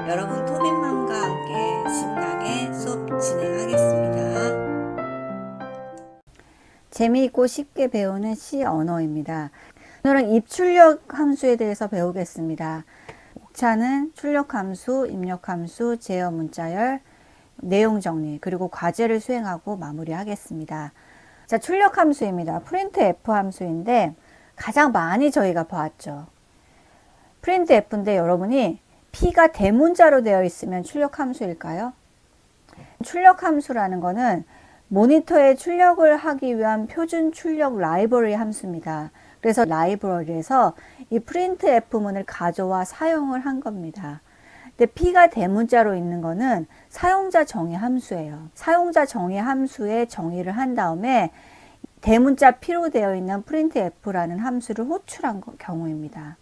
여러분 토빈맘과 함께 신나게 수업 진행하겠습니다. 재미있고 쉽게 배우는 C 언어입니다. 오늘은 입출력 함수에 대해서 배우겠습니다. 목차는 출력 함수, 입력 함수, 제어 문자열, 내용 정리, 그리고 과제를 수행하고 마무리하겠습니다. 자, 출력 함수입니다. printf 함수인데 가장 많이 저희가 보았죠. printf인데 여러분이 P가 대문자로 되어 있으면 출력 함수일까요? 출력 함수라는 거는 모니터에 출력을 하기 위한 표준 출력 라이브러리 함수입니다. 그래서 라이브러리에서 이 printf문을 가져와 사용을 한 겁니다. 근데 P가 대문자로 있는 거는 사용자 정의 함수예요. 사용자 정의 함수에 정의를 한 다음에 대문자 P로 되어 있는 printf라는 함수를 호출한 경우입니다.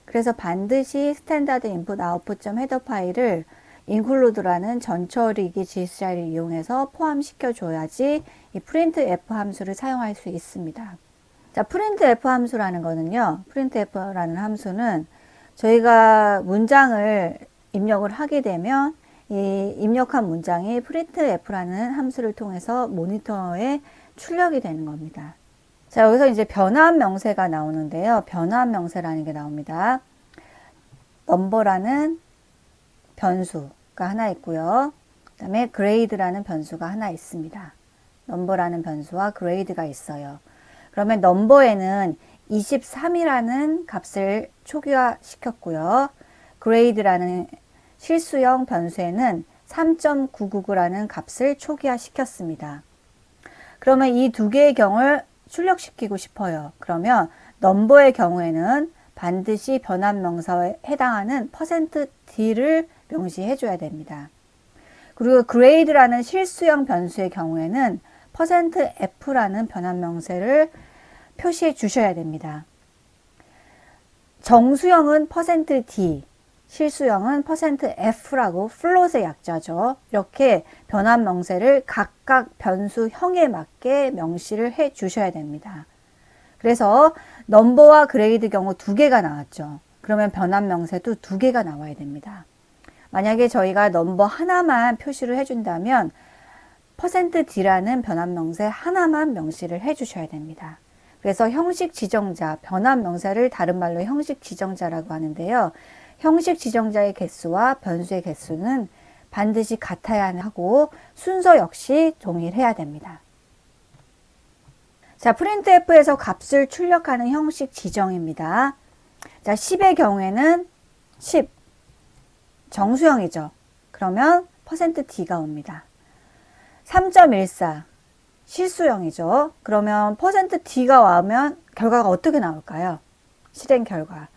그래서 반드시 스탠다드 인풋 아웃풋 헤더 파일을 include라는 전처리기 지시자를 이용해서 포함시켜 줘야지 이 printf 함수를 사용할 수 있습니다. 자, printf 함수라는 거는요, printf라는 함수는 저희가 문장을 입력을 하게 되면 이 입력한 문장이 printf라는 함수를 통해서 모니터에 출력이 되는 겁니다. 자, 여기서 이제 변환 명세가 나오는데요. 변환 명세라는 게 나옵니다. 넘버라는 변수가 하나 있고요. 그 다음에 grade라는 변수가 하나 있습니다. 넘버라는 변수와 grade가 있어요. 그러면 넘버에는 23이라는 값을 초기화시켰고요. grade라는 실수형 변수에는 3.999라는 값을 초기화시켰습니다. 그러면 이 두 개의 경우를 출력시키고 싶어요. 그러면 넘버의 경우에는 반드시 변환 명사에 해당하는 %d를 명시해 줘야 됩니다. 그리고 grade라는 실수형 변수의 경우에는 %f라는 변환 명세를 표시해 주셔야 됩니다. 정수형은 %d, 실수형은 %f라고 플롯의 약자죠. 이렇게 변환 명세를 각각 변수형에 맞게 명시를 해 주셔야 됩니다. 그래서 넘버와 그레이드 경우 두 개가 나왔죠. 그러면 변환 명세도 두 개가 나와야 됩니다. 만약에 저희가 넘버 하나만 표시를 해준다면 %d라는 변환 명세 하나만 명시를 해 주셔야 됩니다. 그래서 형식 지정자, 변환 명세를 다른 말로 형식 지정자라고 하는데요. 형식 지정자의 개수와 변수의 개수는 반드시 같아야 하고 순서 역시 동일해야 됩니다. 자, printf에서 값을 출력하는 형식 지정입니다. 자, 10의 경우에는 10 정수형이죠. 그러면 %d가 옵니다. 3.14 실수형이죠. 그러면 %d가 와면 결과가 어떻게 나올까요? 실행 결과.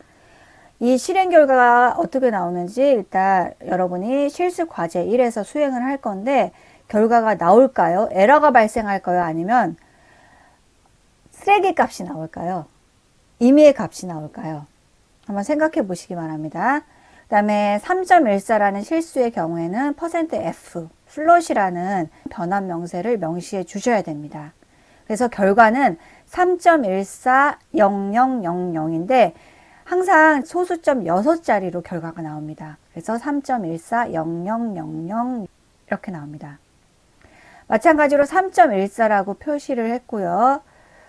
이 실행 결과가 어떻게 나오는지 일단 여러분이 실수 과제 1에서 수행을 할 건데 결과가 나올까요? 에러가 발생할까요? 아니면 쓰레기 값이 나올까요? 임의의 값이 나올까요? 한번 생각해 보시기 바랍니다. 그 다음에 3.14라는 실수의 경우에는 %f, 플롯이라는 변환 명세를 명시해 주셔야 됩니다. 그래서 결과는 3.140000인데 항상 소수점 6자리로 결과가 나옵니다. 그래서 3.140000 이렇게 나옵니다. 마찬가지로 3.14라고 표시를 했고요.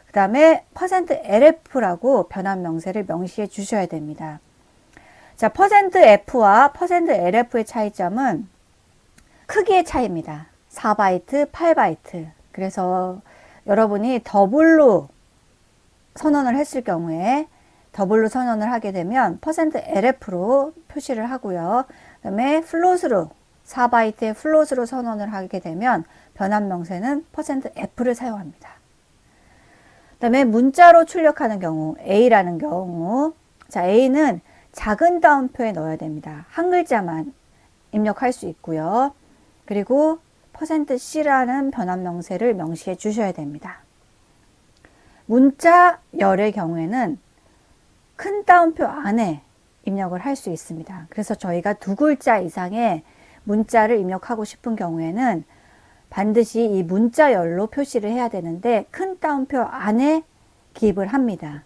그 다음에 %lf라고 변환 명세를 명시해 주셔야 됩니다. 자, %f와 %lf의 차이점은 크기의 차이입니다. 4바이트, 8바이트. 그래서 여러분이 더블로 선언을 했을 경우에 더블로 선언을 하게 되면 %lf로 표시를 하고요. 그 다음에 플롯으로 4바이트의 플롯으로 선언을 하게 되면 변환 명세는 %f를 사용합니다. 그 다음에 문자로 출력하는 경우 A라는 경우, 자, A는 작은 따옴표에 넣어야 됩니다. 한 글자만 입력할 수 있고요. 그리고 %c라는 변환 명세를 명시해 주셔야 됩니다. 문자 열의 경우에는 큰 따옴표 안에 입력을 할 수 있습니다. 그래서 저희가 두 글자 이상의 문자를 입력하고 싶은 경우에는 반드시 이 문자열로 표시를 해야 되는데 큰 따옴표 안에 기입을 합니다.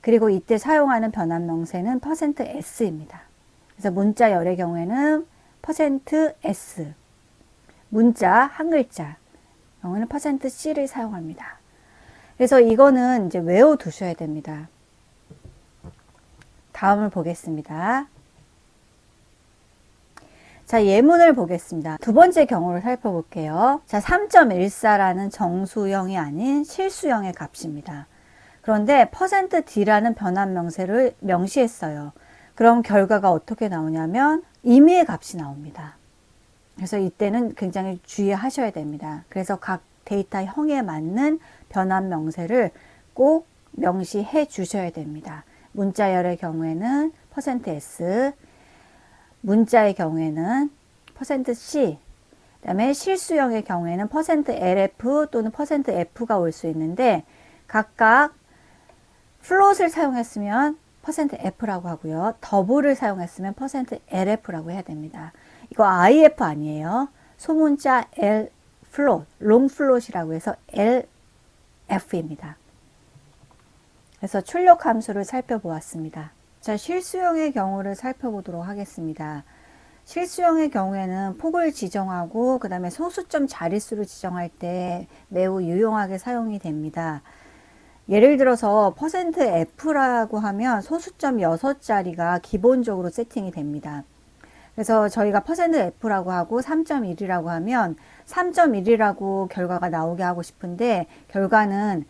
그리고 이때 사용하는 변환 명세는 %s입니다. 그래서 문자열의 경우에는 %s, 문자 한 글자 경우에는 %c를 사용합니다. 그래서 이거는 이제 외워두셔야 됩니다. 다음을 보겠습니다. 자, 예문을 보겠습니다. 두 번째 경우를 살펴볼게요. 자, 3.14라는 정수형이 아닌 실수형의 값입니다. 그런데 %d라는 변환 명세를 명시했어요. 그럼 결과가 어떻게 나오냐면 임의의 값이 나옵니다. 그래서 이때는 굉장히 주의하셔야 됩니다. 그래서 각 데이터형에 맞는 변환 명세를 꼭 명시해 주셔야 됩니다. 문자열의 경우에는 %s, 문자의 경우에는 %c, 그 다음에 실수형의 경우에는 %lf 또는 %f가 올 수 있는데 각각 플롯을 사용했으면 %f라고 하고요. 더블을 사용했으면 %lf라고 해야 됩니다. 이거 if 아니에요. 소문자 L 플롯, 롱 플롯이라고 해서 LF입니다. 그래서 출력 함수를 살펴보았습니다. 자, 실수형의 경우를 살펴보도록 하겠습니다. 실수형의 경우에는 폭을 지정하고 그 다음에 소수점 자릿수를 지정할 때 매우 유용하게 사용이 됩니다. 예를 들어서 %f라고 하면 소수점 6자리가 기본적으로 세팅이 됩니다. 그래서 저희가 %f라고 하고 3.1이라고 하면 3.1이라고 결과가 나오게 하고 싶은데 결과는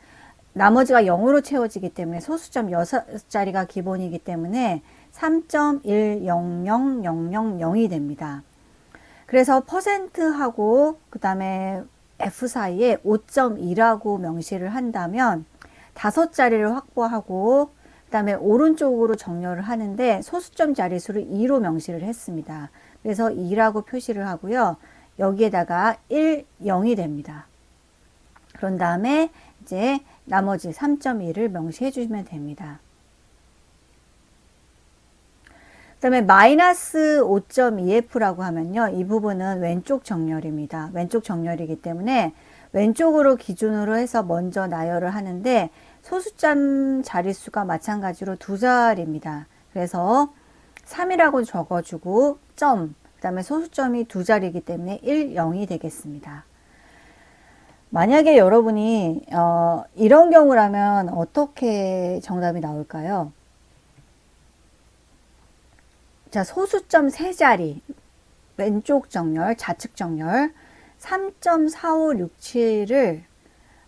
나머지가 0으로 채워지기 때문에 소수점 6자리가 기본이기 때문에 3.1000000이 됩니다. 그래서 %하고 그 다음에 f 사이에 5.2라고 명시를 한다면 5자리를 확보하고 그 다음에 오른쪽으로 정렬을 하는데 소수점 자릿수를 2로 명시를 했습니다. 그래서 2라고 표시를 하고요. 여기에다가 1, 0이 됩니다. 그런 다음에 이제 나머지 3.1을 명시해 주시면 됩니다. 그 다음에 마이너스 5.2f라고 하면요. 이 부분은 왼쪽 정렬입니다. 왼쪽 정렬이기 때문에 왼쪽으로 기준으로 해서 먼저 나열을 하는데 소수점 자릿수가 마찬가지로 2자리입니다. 그래서 3이라고 적어주고 점, 그 다음에 소수점이 2자리이기 때문에 1, 0이 되겠습니다. 만약에 여러분이 이런 경우라면 어떻게 정답이 나올까요? 자, 소수점 3자리, 왼쪽 정렬, 좌측 정렬 3.4567을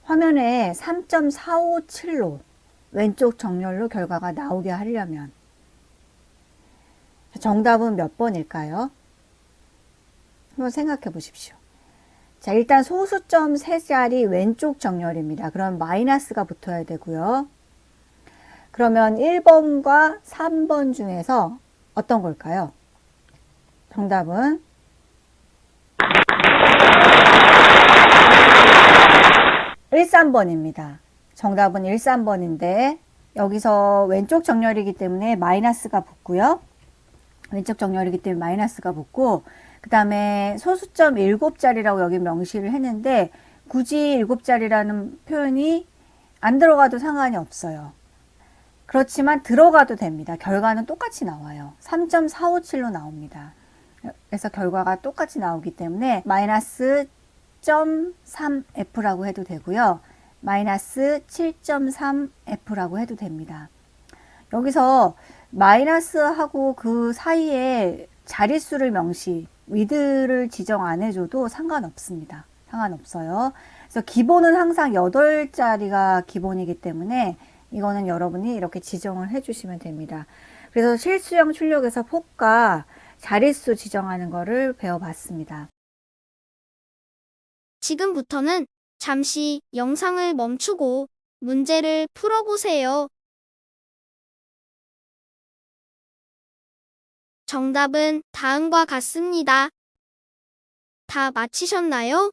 화면에 3.457로 왼쪽 정렬로 결과가 나오게 하려면 정답은 몇 번일까요? 한번 생각해 보십시오. 자, 일단 소수점 3자리 왼쪽 정렬입니다. 그럼 마이너스가 붙어야 되고요. 그러면 1번과 3번 중에서 어떤 걸까요? 정답은 13번입니다. 정답은 13번인데 여기서 왼쪽 정렬이기 때문에 마이너스가 붙고요. 왼쪽 정렬이기 때문에 마이너스가 붙고 그 다음에 소수점 7자리라고 여기 명시를 했는데 굳이 7자리라는 표현이 안 들어가도 상관이 없어요. 그렇지만 들어가도 됩니다. 결과는 똑같이 나와요. 3.457로 나옵니다. 그래서 결과가 똑같이 나오기 때문에 마이너스 0.3f라고 해도 되고요. 마이너스 7.3f라고 해도 됩니다. 여기서 마이너스하고 그 사이에 자릿수를 명시, 위드를 지정 안 해줘도 상관없습니다. 상관없어요. 그래서 기본은 항상 8자리가 기본이기 때문에 이거는 여러분이 이렇게 지정을 해주시면 됩니다. 그래서 실수형 출력에서 폭과 자릿수 지정하는 거를 배워봤습니다. 지금부터는 잠시 영상을 멈추고 문제를 풀어보세요. 정답은 다음과 같습니다. 다 맞히셨나요?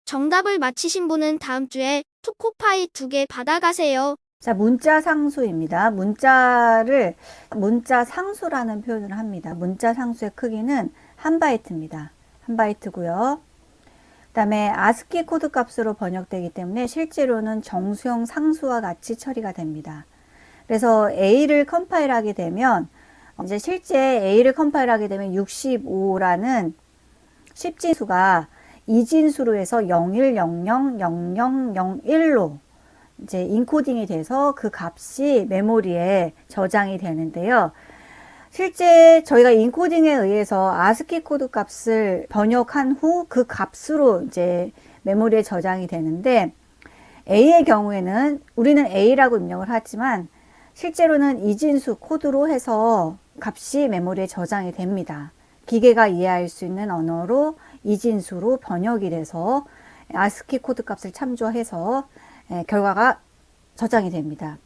정답을 맞히신 분은 다음 주에 초코파이 2개 받아가세요. 자, 문자 상수입니다. 문자 상수라는 표현을 합니다. 문자 상수의 크기는 1바이트입니다. 1바이트고요. 그 다음에 아스키 코드 값으로 번역되기 때문에 실제로는 정수형 상수와 같이 처리가 됩니다. 그래서 A를 컴파일하게 되면 이제 실제 A를 컴파일 하게 되면 65라는 10진수가 이진수로 해서 01000001로 이제 인코딩이 돼서 그 값이 메모리에 저장이 되는데요. 실제 저희가 인코딩에 의해서 아스키 코드 값을 번역한 후 그 값으로 이제 메모리에 저장이 되는데, A의 경우에는 우리는 A라고 입력을 하지만 실제로는 이진수 코드로 해서 값이 메모리에 저장이 됩니다. 기계가 이해할 수 있는 언어로 이진수로 번역이 돼서 아스키 코드 값을 참조해서 결과가 저장이 됩니다.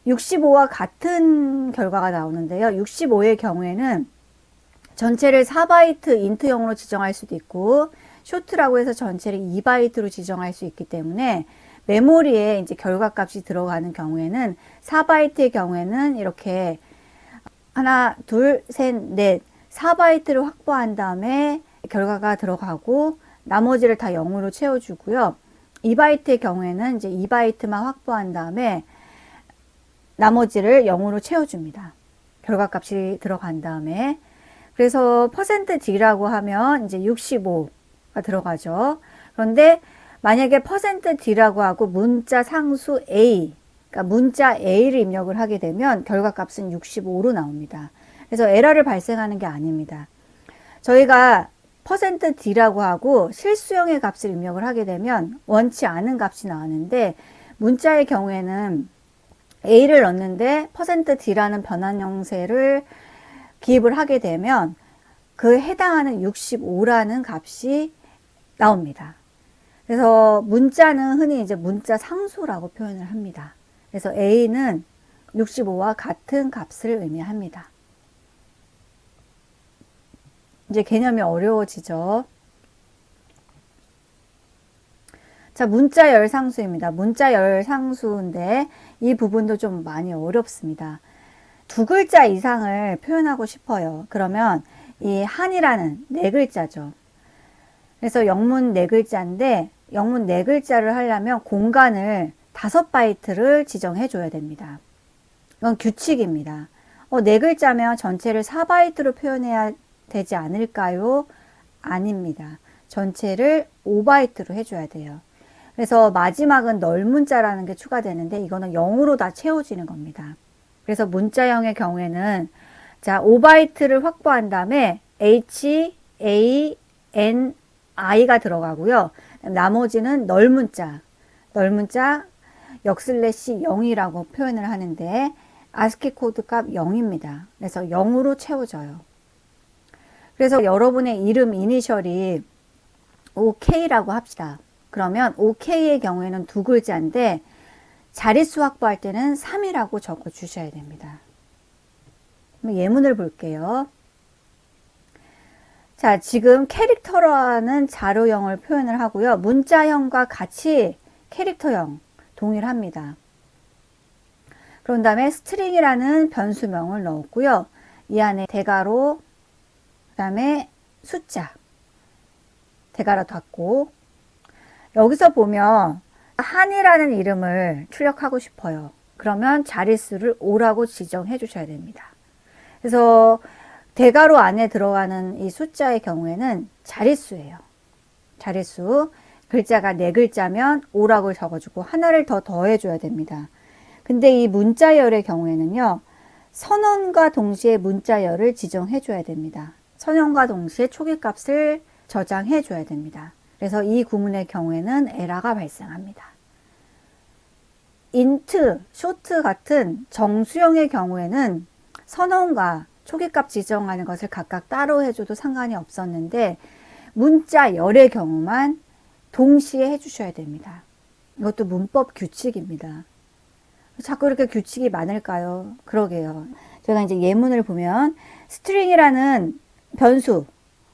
65와 같은 결과가 나오는데요. 65의 경우에는 전체를 4바이트 인트형으로 지정할 수도 있고, 쇼트라고 해서 전체를 2바이트로 지정할 수 있기 때문에 메모리에 이제 결과 값이 들어가는 경우에는 4바이트의 경우에는 이렇게 하나, 둘, 셋, 넷 4바이트를 확보한 다음에 결과가 들어가고 나머지를 다 0으로 채워주고요. 2바이트의 경우에는 이제 2바이트만 확보한 다음에 나머지를 0으로 채워줍니다. 결과값이 들어간 다음에. 그래서 %D라고 하면 이제 65가 들어가죠. 그런데 만약에 %D라고 하고 문자 상수 A, 그러니까 문자 A를 입력을 하게 되면 결과값은 65로 나옵니다. 그래서 에러를 발생하는 게 아닙니다. 저희가 %D라고 하고 실수형의 값을 입력을 하게 되면 원치 않은 값이 나왔는데, 문자의 경우에는 A를 넣는데 %D라는 변환 형태를 기입을 하게 되면 그 해당하는 65라는 값이 나옵니다. 그래서 문자는 흔히 이제 문자 상수라고 표현을 합니다. 그래서 A는 65와 같은 값을 의미합니다. 이제 개념이 어려워지죠. 자, 문자열 상수입니다. 문자열 상수인데 이 부분도 좀 많이 어렵습니다. 두 글자 이상을 표현하고 싶어요. 그러면 이 한이라는 네 글자죠. 그래서 영문 네 글자인데 영문 네 글자를 하려면 공간을 5바이트를 지정해 줘야 됩니다. 이건 규칙입니다. 네 글자면 전체를 4바이트로 표현해야 되지 않을까요? 아닙니다. 전체를 5바이트로 해줘야 돼요. 그래서 마지막은 널문자라는 게 추가되는데 이거는 0으로 다 채워지는 겁니다. 그래서 문자형의 경우에는 자 5바이트를 확보한 다음에 H, A, N, I가 들어가고요. 나머지는 널문자 역슬래시 0이라고 표현을 하는데 아스키 코드 값 0입니다. 그래서 0으로 채워져요. 그래서 여러분의 이름 이니셜이 OK라고 합시다. 그러면 OK의 경우에는 두 글자인데 자릿수 확보할 때는 3이라고 적어 주셔야 됩니다. 예문을 볼게요. 자, 지금 캐릭터라는 자료형을 표현을 하고요. 문자형과 같이 캐릭터형 동일합니다. 그런 다음에 스트링이라는 변수명을 넣었고요. 이 안에 대괄호, 그 다음에 숫자, 대괄호 닫고, 여기서 보면 한이라는 이름을 출력하고 싶어요. 그러면 자릿수를 5라고 지정해 주셔야 됩니다. 그래서 대괄호 안에 들어가는 이 숫자의 경우에는 자릿수예요. 자릿수. 글자가 4글자면 5라고 적어주고 하나를 더 더해줘야 됩니다. 근데 이 문자열의 경우에는요. 선언과 동시에 문자열을 지정해 줘야 됩니다. 선언과 동시에 초기값을 저장해 줘야 됩니다. 그래서 이 구문의 경우에는 에러가 발생합니다. int, short 같은 정수형의 경우에는 선언과 초기값 지정하는 것을 각각 따로 해줘도 상관이 없었는데 문자열의 경우만 동시에 해주셔야 됩니다. 이것도 문법 규칙입니다. 자꾸 이렇게 규칙이 많을까요? 그러게요. 제가 이제 예문을 보면 스트링이라는 변수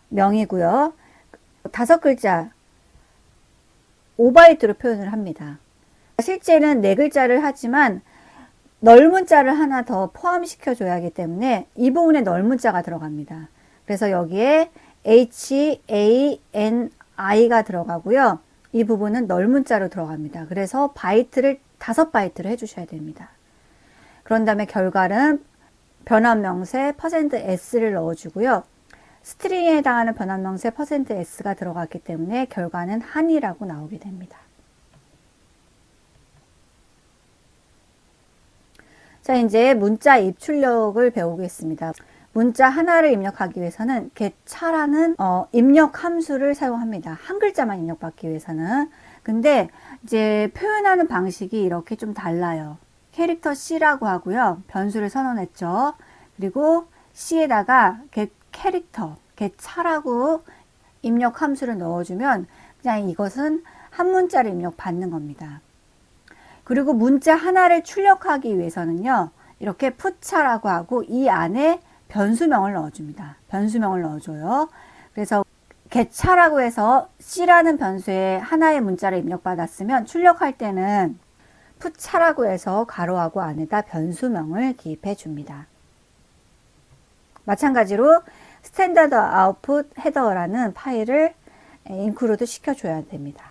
명이고요. 5글자 5바이트로 표현을 합니다. 실제는 4글자를 하지만 널문자를 하나 더 포함시켜 줘야 하기 때문에 이 부분에 널문자가 들어갑니다. 그래서 여기에 H, A, N, I가 들어가고요. 이 부분은 널문자로 들어갑니다. 그래서 바이트를 5바이트로 해주셔야 됩니다. 그런 다음에 결과는 변환명세 %s를 넣어주고요. 스트링에 해당하는 변환명세 %s가 들어갔기 때문에 결과는 한이라고 나오게 됩니다. 자, 이제 문자 입출력을 배우겠습니다. 문자 하나를 입력하기 위해서는 get차라는 입력 함수를 사용합니다. 한 글자만 입력받기 위해서는. 근데 이제 표현하는 방식이 이렇게 좀 달라요. 캐릭터 C라고 하고요. 변수를 선언했죠. 그리고 C에다가 get 캐릭터, get차라고 입력 함수를 넣어주면 그냥 이것은 한 문자를 입력받는 겁니다. 그리고 문자 하나를 출력하기 위해서는요. 이렇게 풋차라고 하고 이 안에 변수명을 넣어줍니다. 변수명을 넣어줘요. 그래서 get차라고 해서 C라는 변수에 하나의 문자를 입력받았으면 출력할 때는 풋차라고 해서 가로하고 안에다 변수명을 기입해 줍니다. 마찬가지로 스탠다드 아웃풋 헤더라는 파일을 인클루드 시켜줘야 됩니다.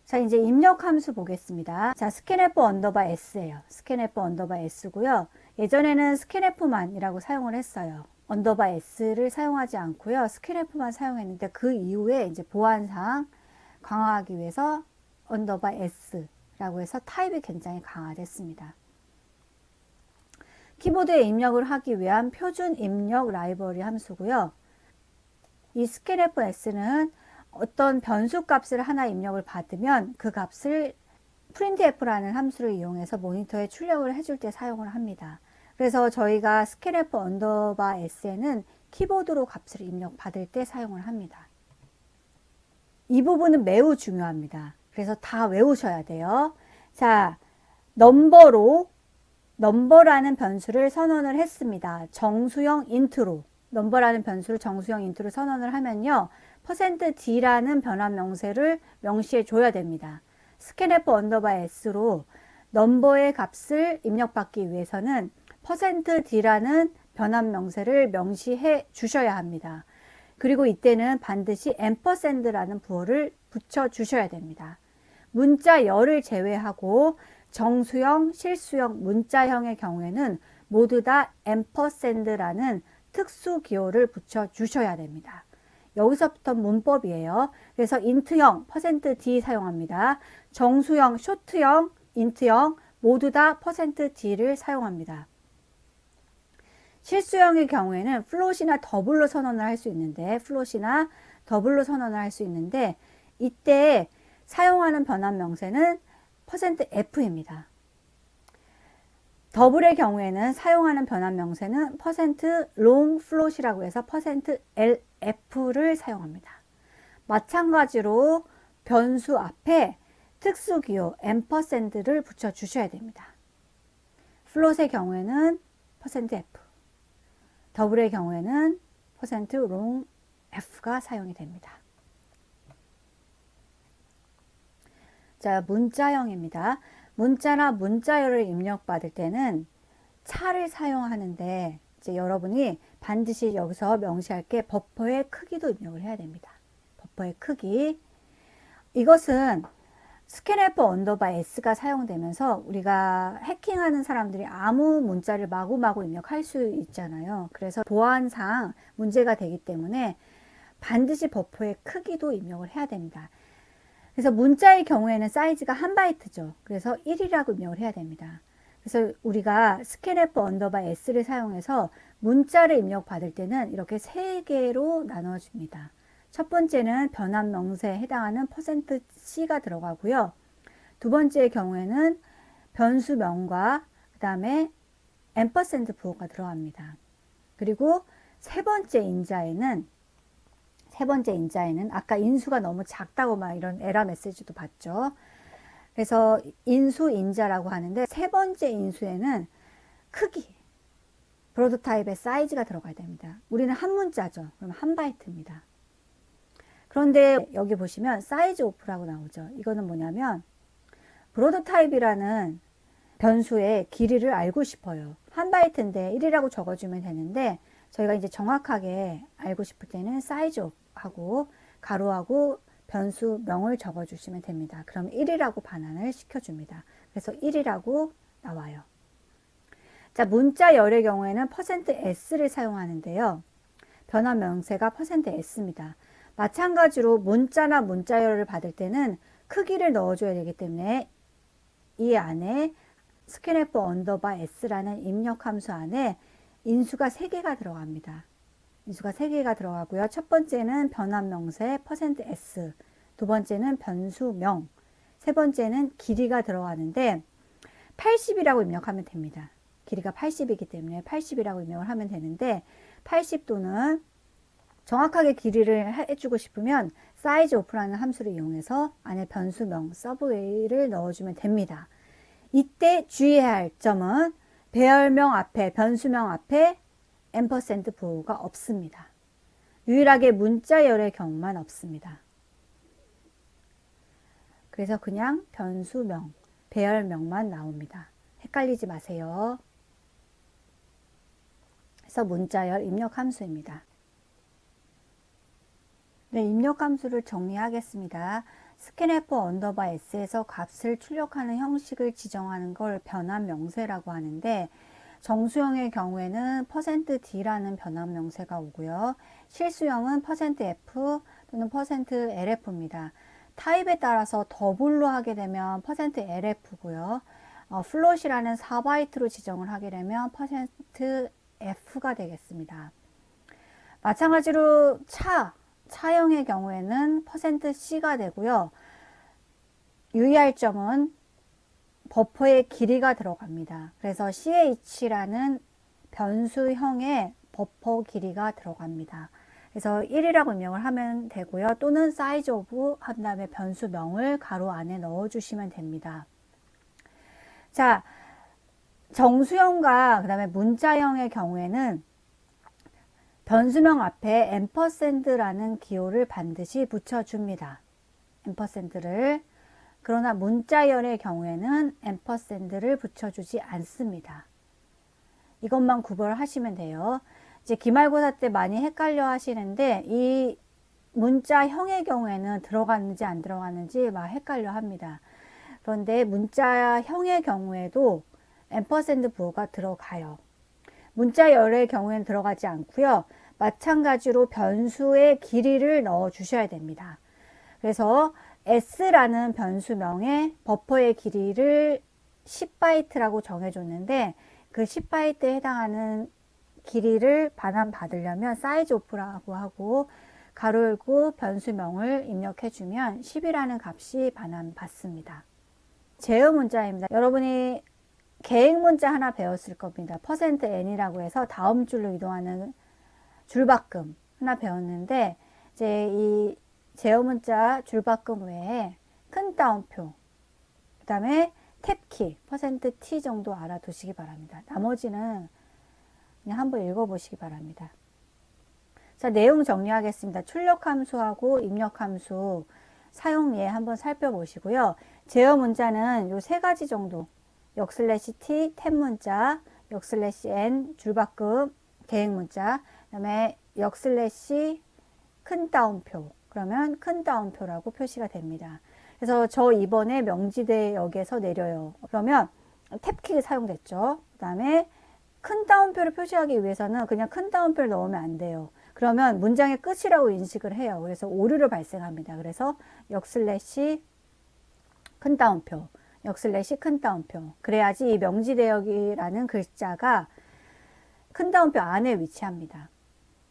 자, 이제 입력 함수 보겠습니다. 자, scanf 언더바 s예요. scanf 언더바 s고요. 예전에는 scanf만이라고 사용을 했어요. 언더바 s를 사용하지 않고요. scanf만 사용했는데 그 이후에 이제 보안상 강화하기 위해서 언더바 s라고 해서 타입이 굉장히 강화됐습니다. 키보드에 입력을 하기 위한 표준 입력 라이브러리 함수고요. 이 scanf s는 어떤 변수 값을 하나 입력을 받으면 그 값을 printf라는 함수를 이용해서 모니터에 출력을 해줄 때 사용을 합니다. 그래서 저희가 scanf 언더바 s에는 키보드로 값을 입력 받을 때 사용을 합니다. 이 부분은 매우 중요합니다. 그래서 다 외우셔야 돼요. 자, 넘버라는 변수를 선언을 했습니다. 정수형 인트로, 넘버라는 변수를 정수형 인트로 선언을 하면요. %d라는 변환 명세를 명시해 줘야 됩니다. scanf 언더바 s로 넘버의 값을 입력받기 위해서는 %d라는 변환 명세를 명시해 주셔야 합니다. 그리고 이때는 반드시 앰퍼샌드라는 부호를 붙여 주셔야 됩니다. 문자열을 제외하고 정수형, 실수형, 문자형의 경우에는 모두 다 앰퍼샌드라는 특수 기호를 붙여 주셔야 됩니다. 여기서부터 문법이에요. 그래서 인트형, %d 사용합니다. 정수형, 쇼트형, 인트형 모두 다 %d를 사용합니다. 실수형의 경우에는 플롯이나 더블로 선언을 할 수 있는데 이때 사용하는 변환 명세는 %f입니다. 더블의 경우에는 사용하는 변환 명세는 %long float이라고 해서 %lf를 사용합니다. 마찬가지로 변수 앞에 특수기호 앰퍼샌드를 붙여 주셔야 됩니다. 플롯의 경우에는 %f, 더블의 경우에는 %long f가 사용이 됩니다. 자, 문자형입니다. 문자나 문자열을 입력받을 때는 차를 사용하는데 이제 여러분이 반드시 여기서 명시할 게 버퍼의 크기도 입력을 해야 됩니다. 버퍼의 크기. 이것은 scanf 언더바 s가 사용되면서 우리가 해킹하는 사람들이 아무 문자를 마구마구 입력할 수 있잖아요. 그래서 보안상 문제가 되기 때문에 반드시 버퍼의 크기도 입력을 해야 됩니다. 그래서 문자의 경우에는 사이즈가 1바이트죠. 그래서 1이라고 입력을 해야 됩니다. 그래서 우리가 scanf 언더바 s를 사용해서 문자를 입력받을 때는 이렇게 3개로 나눠줍니다. 첫 번째는 변환 명세에 해당하는 %c가 들어가고요. 두 번째의 경우에는 변수명과 그 다음에 앰퍼샌드 부호가 들어갑니다. 그리고 세 번째 인자에는 아까 인수가 너무 작다고 막 이런 에러 메시지도 봤죠. 그래서 인수 인자라고 하는데 세 번째 인수에는 크기, 프로토타입의 사이즈가 들어가야 됩니다. 우리는 한 문자죠. 그럼 1바이트입니다. 그런데 여기 보시면 사이즈 오프라고 나오죠. 이거는 뭐냐면 프로토타입이라는 변수의 길이를 알고 싶어요. 1바이트인데 1이라고 적어주면 되는데 저희가 이제 정확하게 알고 싶을 때는 사이즈 오프하고 가로하고 변수명을 적어주시면 됩니다. 그럼 1이라고 반환을 시켜줍니다. 그래서 1이라고 나와요. 자, 문자열의 경우에는 %s를 사용하는데요. 변환 명세가 %s입니다. 마찬가지로 문자나 문자열을 받을 때는 크기를 넣어줘야 되기 때문에 이 안에 스캔F 언더바 s라는 입력함수 안에 인수가 3개가 들어갑니다. 인수가 3개가 들어가고요. 첫 번째는 변환 명세 %s, 두 번째는 변수명, 세 번째는 길이가 들어가는데 80이라고 입력하면 됩니다. 길이가 80이기 때문에 80이라고 입력을 하면 되는데 80도는 정확하게 길이를 해주고 싶으면 size off라는 함수를 이용해서 안에 변수명 subway를 넣어주면 됩니다. 이때 주의해야 할 점은 배열명 앞에 변수명 앞에 앰퍼센드 부호가 없습니다. 유일하게 문자열의 경우만 없습니다. 그래서 그냥 변수명, 배열명만 나옵니다. 헷갈리지 마세요. 그래서 문자열 입력 함수입니다. 네, 입력 함수를 정리하겠습니다. 스캔F 언더바 s에서 값을 출력하는 형식을 지정하는 걸 변환 명세라고 하는데 정수형의 경우에는 %d라는 변환 명세가 오고요. 실수형은 %f 또는 %lf입니다. 타입에 따라서 더블로 하게 되면 %lf고요. 플롯이라는 4바이트로 지정을 하게 되면 %f가 되겠습니다. 마찬가지로 차형의 경우에는 %c가 되고요. 유의할 점은 버퍼의 길이가 들어갑니다. 그래서 ch라는 변수형의 버퍼 길이가 들어갑니다. 그래서 1이라고 입력을 하면 되고요. 또는 size of 한 다음에 변수명을 가로 안에 넣어주시면 됩니다. 자, 정수형과 그 다음에 문자형의 경우에는 변수명 앞에 앰퍼샌드라는 기호를 반드시 붙여줍니다. 앰퍼샌드를. 그러나 문자열의 경우에는 앰퍼샌드를 붙여주지 않습니다. 이것만 구별하시면 돼요. 이제 기말고사 때 많이 헷갈려 하시는데 이 문자형의 경우에는 들어갔는지 안 들어갔는지 막 헷갈려 합니다. 그런데 문자형의 경우에도 앰퍼샌드 부호가 들어가요. 문자열의 경우에는 들어가지 않고요. 마찬가지로 변수의 길이를 넣어 주셔야 됩니다. 그래서 s라는 변수명에 버퍼의 길이를 10바이트라고 정해줬는데 그 10바이트에 해당하는 길이를 반환받으려면 size off라고 하고 가로 열고 변수명을 입력해주면 10이라는 값이 반환받습니다. 제어 문자입니다. 여러분이 계획 문자 하나 배웠을 겁니다. %n이라고 해서 다음 줄로 이동하는 줄바꿈 하나 배웠는데 이제 이 제어 문자 줄바꿈 외에 큰 따옴표, 그 다음에 탭키 %t 정도 알아두시기 바랍니다. 나머지는 그냥 한번 읽어보시기 바랍니다. 자, 내용 정리하겠습니다. 출력함수하고 입력함수 사용 예 한번 살펴보시고요. 제어 문자는 요 세 가지 정도 역/t 탭 문자, 역/n 줄바꿈 계획 문자, 그 다음에 역/ 큰 따옴표, 그러면 큰 따옴표라고 표시가 됩니다. 그래서 저 이번에 명지대역에서 내려요. 그러면 탭키가 사용됐죠. 그 다음에 큰 따옴표를 표시하기 위해서는 그냥 큰 따옴표를 넣으면 안 돼요. 그러면 문장의 끝이라고 인식을 해요. 그래서 오류를 발생합니다. 그래서 역/ 큰 따옴표, 역/ 큰 따옴표. 그래야지 이 명지대역이라는 글자가 큰 따옴표 안에 위치합니다.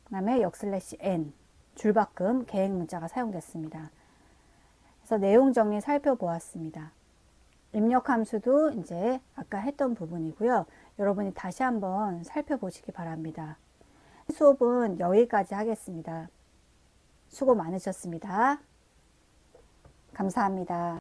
그 다음에 역/n 줄바꿈 계획 문자가 사용됐습니다. 그래서 내용 정리 살펴보았습니다. 입력 함수도 이제 아까 했던 부분이고요. 여러분이 다시 한번 살펴보시기 바랍니다. 수업은 여기까지 하겠습니다. 수고 많으셨습니다. 감사합니다.